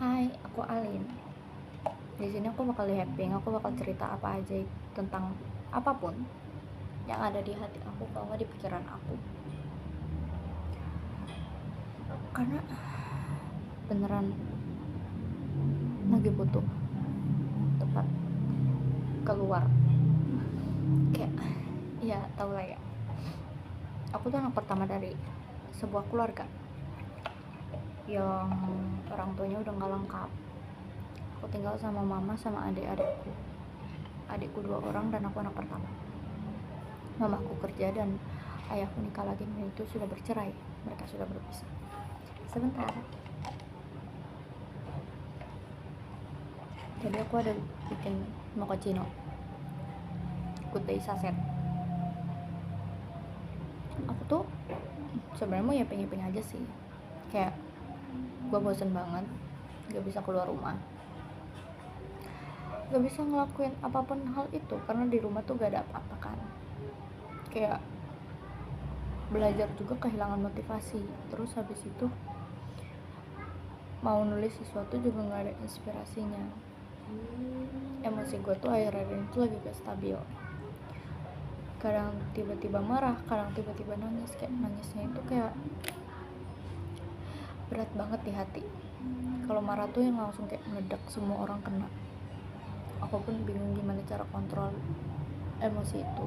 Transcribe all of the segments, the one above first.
Hai, aku Alin. Di sini aku bakal happy, aku bakal cerita apa aja tentang apapun yang ada di hati aku, kalau nggak di pikiran aku. Karena beneran lagi butuh tempat keluar. Kayak, ya tau lah ya. Aku tuh anak pertama dari sebuah keluarga yang orang tuanya udah nggak lengkap. Aku tinggal sama mama sama adik-adikku. Adikku 2 orang dan aku anak pertama. Mamaku kerja dan ayahku nikah lagi dan itu sudah bercerai. Mereka sudah berpisah. Sebentar. Jadi aku ada bikin mochaccino, good day saset. Aku tuh sebenarnya mau yaping-yaping aja sih. Kayak gue bosen banget, gak bisa keluar rumah, gak bisa ngelakuin apapun hal itu karena di rumah tuh gak ada apa-apa kan. Kayak belajar juga kehilangan motivasi. Terus habis itu mau nulis sesuatu juga gak ada inspirasinya. Emosi gue tuh akhir-akhir ini tuh lagi gak stabil. Kadang tiba-tiba marah, kadang tiba-tiba nangis. Kayak nangisnya itu kayak berat banget di hati. Kalau marah tuh yang langsung kayak meledak, semua orang kena. Aku pun bingung gimana cara kontrol emosi itu.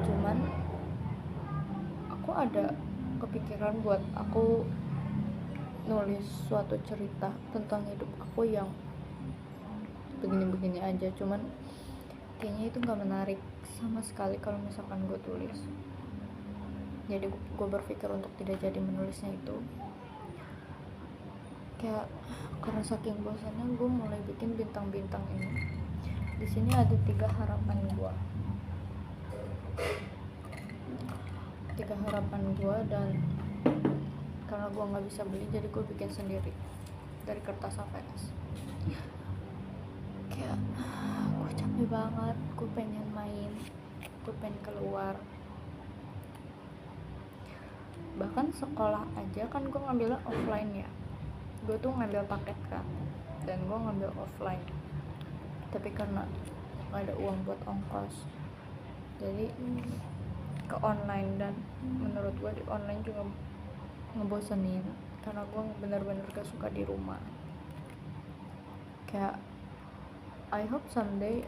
Cuman aku ada kepikiran buat aku nulis suatu cerita tentang hidup aku yang begini-begini aja. Cuman kayaknya itu gak menarik sama sekali kalau misalkan gue tulis. Jadi gue berpikir untuk tidak jadi menulisnya itu. Kayak karena saking bosannya gue mulai bikin bintang-bintang ini. Di sini ada 3 harapan gue. 3 harapan gue, dan karena gue nggak bisa beli jadi gue bikin sendiri dari kertas AVS. Kayak gue capek banget, gue pengen main, gue pengen keluar. Bahkan sekolah aja kan gue ngambilnya offline ya. Gue tuh ngambil paket kan, dan gue ngambil offline. Tapi karena gak ada uang buat ongkos, jadi ke online. Dan menurut gue di online juga ngebosenin karena gue bener-bener gak suka di rumah. Kayak I hope someday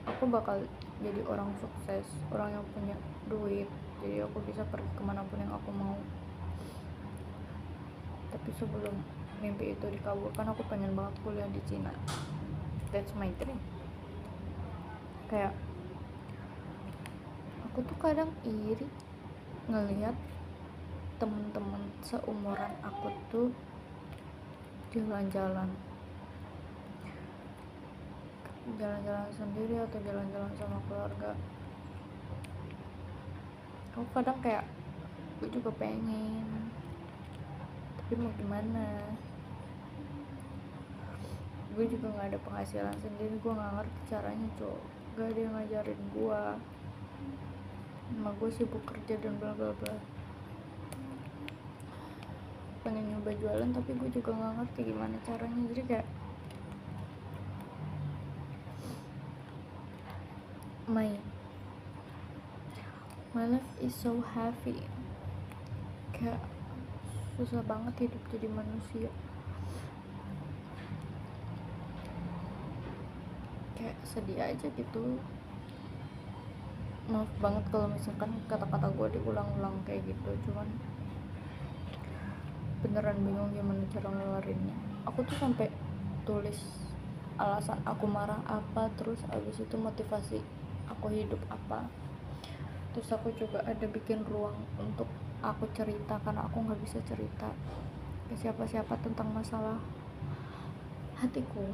aku bakal jadi orang sukses, orang yang punya duit, jadi aku bisa pergi kemanapun yang aku mau. Tapi sebelum mimpi itu dikabulkan, aku pengen banget kuliah di Cina. That's my dream. Kayak aku tuh kadang iri ngelihat temen-temen seumuran aku tuh jalan-jalan sendiri atau jalan-jalan sama keluarga. Aku kadang kayak gue juga pengen, tapi mau gimana. Gue juga gak ada penghasilan sendiri, gue gak ngerti caranya gak ada yang ngajarin gue. Emang gue sibuk kerja dan bla bla bla. Pengen nyoba jualan tapi gue juga gak ngerti gimana caranya. Jadi kayak my life is so heavy. Kayak susah banget hidup jadi manusia. Kayak sedih aja gitu. Maaf banget kalau misalkan kata-kata gue diulang-ulang kayak gitu. Cuman beneran bingung gimana cara ngeluarinnya. Aku tuh sampai tulis alasan aku marah apa, terus abis itu motivasi aku hidup apa. Terus aku juga ada bikin ruang untuk aku cerita karena aku nggak bisa cerita ke siapa-siapa tentang masalah hatiku.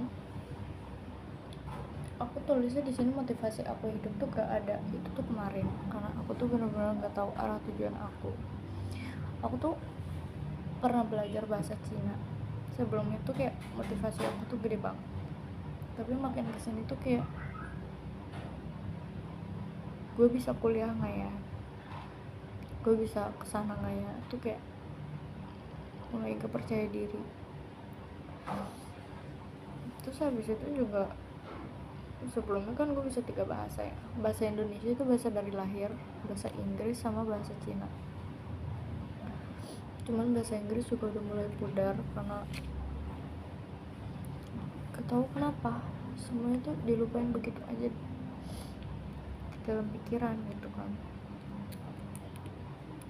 Aku tulisnya di sini motivasi aku hidup tuh gak ada. Itu tuh kemarin karena aku tuh benar-benar nggak tahu arah tujuan aku. Aku tuh pernah belajar bahasa Cina. Sebelumnya tuh kayak motivasi aku tuh gede banget. Tapi makin kesini tuh kayak gue bisa kuliah nggak ya, gue bisa kesana nggak ya, tuh kayak mulai gak percaya diri. Terus habis itu juga sebelumnya kan gue bisa 3 bahasa ya. Bahasa Indonesia itu bahasa dari lahir, bahasa Inggris sama bahasa Cina. Cuman bahasa Inggris juga udah mulai pudar karena gak tahu kenapa semuanya tuh dilupain begitu aja dalam pikiran gitu kan.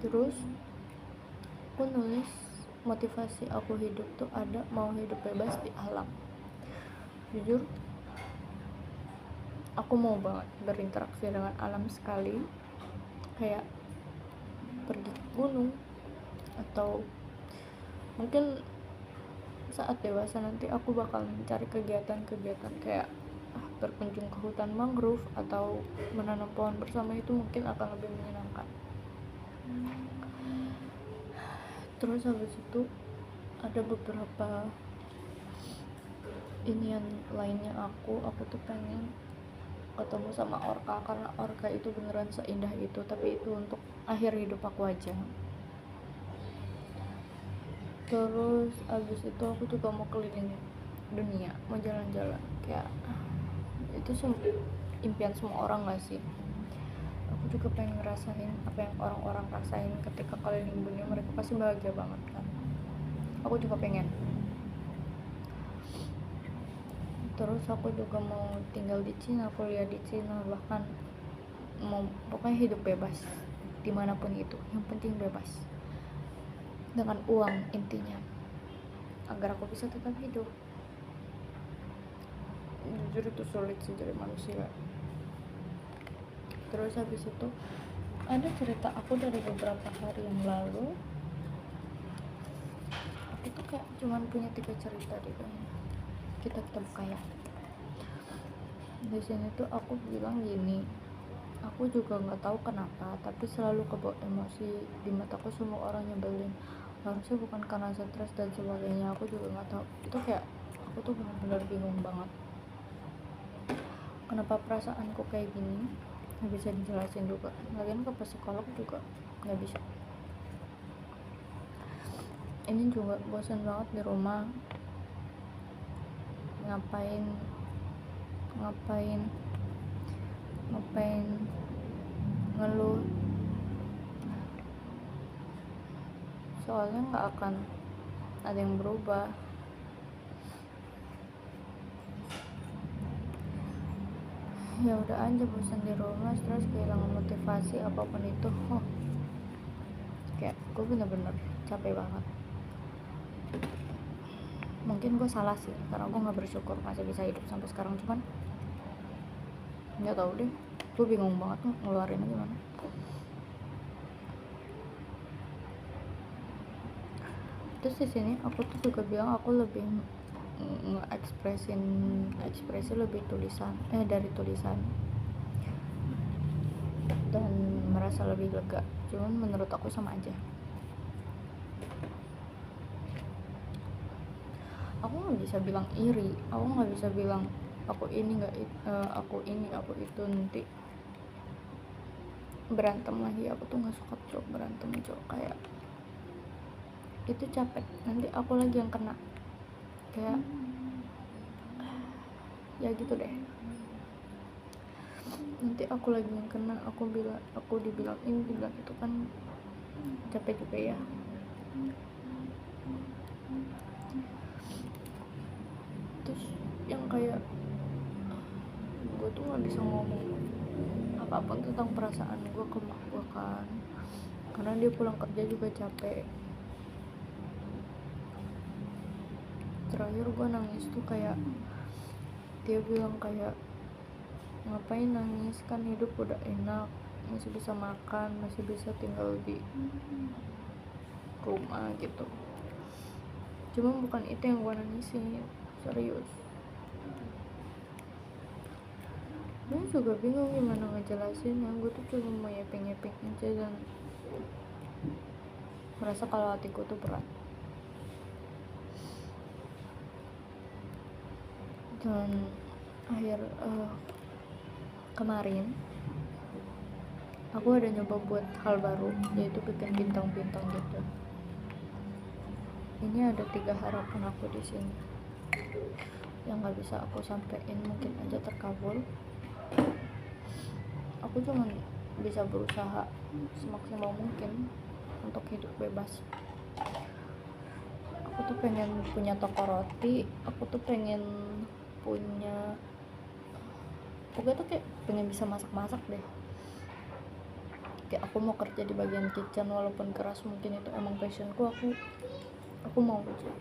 Terus aku nulis motivasi aku hidup tuh ada mau hidup bebas di alam. Jujur aku mau banget berinteraksi dengan alam sekali, kayak pergi ke gunung, atau mungkin saat dewasa nanti aku bakal mencari kegiatan-kegiatan kayak berkunjung ke hutan mangrove atau menanam pohon bersama. Itu mungkin akan lebih menyenangkan. Terus habis itu ada beberapa inian lainnya, aku tuh pengen ketemu sama orca, karena orca itu beneran seindah itu, tapi itu untuk akhir hidup aku aja. Terus abis itu aku juga mau keliling dunia, mau jalan-jalan, kayak itu impian semua orang gak sih? Aku juga pengen ngerasain apa yang orang-orang rasain ketika keliling dunia. Mereka pasti bahagia banget kan, aku juga pengen. Terus aku juga mau tinggal di Cina, kuliah di Cina, bahkan mau pokoknya hidup bebas dimanapun itu, yang penting bebas dengan uang intinya, agar aku bisa tetap hidup. Jujur itu sulit sih jadi manusia. Terus habis itu ada cerita aku dari beberapa hari yang lalu. Aku tuh kayak cuman punya 3 cerita deh kayaknya. Kita buka ya. Di sini tuh aku bilang gini, aku juga nggak tahu kenapa, tapi selalu kebawa emosi. Di mataku semua orang nyebelin, harusnya bukan karena stres dan sebagainya. Aku juga nggak tahu, itu kayak aku tuh benar-benar bingung banget kenapa perasaanku kayak gini. Nggak bisa dijelasin juga, lagian ke psikolog juga nggak bisa. Ini juga bosan banget di rumah, ngapain ngeluh, soalnya nggak akan ada yang berubah. Ya udah aja, bosan di rumah, stres, kehilangan motivasi apapun itu. Kayak gue bener-bener capek banget. Mungkin gue salah sih, karena gue nggak bersyukur masih bisa hidup sampai sekarang. Cuman nggak tahu deh, gue bingung banget ngeluarinnya gimana. Terus di sini aku tuh juga bilang aku lebih ekspresi lebih dari tulisan, dan merasa lebih lega. Cuman menurut aku sama aja. Aku nggak bisa bilang iri, aku nggak bisa bilang aku ini aku itu, nanti berantem lagi. Aku tuh nggak suka cowok berantem, cowok kayak itu capek, nanti aku lagi yang kena, kayak ya gitu deh. Nanti aku lagi yang kena, aku dibilang ini, dibilang itu, kan capek juga ya. Terus yang kayak gue tuh nggak bisa ngomong apapun tentang perasaan gue ke mak gue kan, karena dia pulang kerja juga capek. Terakhir gue nangis tuh kayak dia bilang kayak, ngapain nangis, kan hidup udah enak, masih bisa makan, masih bisa tinggal di rumah gitu. Cuma bukan itu yang gue nangisin, serius. Gue juga bingung gimana ngejelasinnya. Gue tuh cuma mau yaping-yaping aja, dan merasa kalau hatiku tuh berat. Dan kemarin aku ada nyoba buat hal baru, yaitu bikin bintang-bintang gitu. ini ada 3 harapan aku di sini yang nggak bisa aku sampein, mungkin aja terkabul. Aku cuma bisa berusaha semaksimal mungkin untuk hidup bebas. Aku tuh pengen punya toko roti, aku tuh pengen punya, pokoknya tuh kayak pengen bisa masak-masak deh. Kayak aku mau kerja di bagian kitchen walaupun keras, mungkin itu emang passionku. Aku mau aja.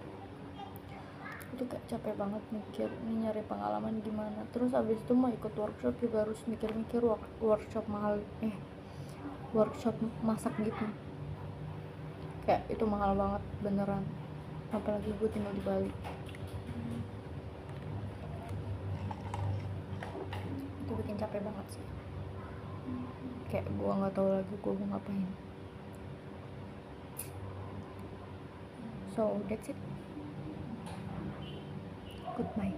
Itu kayak capek banget mikir ini nyari pengalaman gimana, terus abis itu mau ikut workshop juga harus mikir-mikir workshop mahal, workshop masak gitu, kayak itu mahal banget beneran, apalagi gue tinggal di Bali. Itu bikin capek banget sih, kayak gue nggak tahu lagi gue mau ngapain. So that's it, goodbye.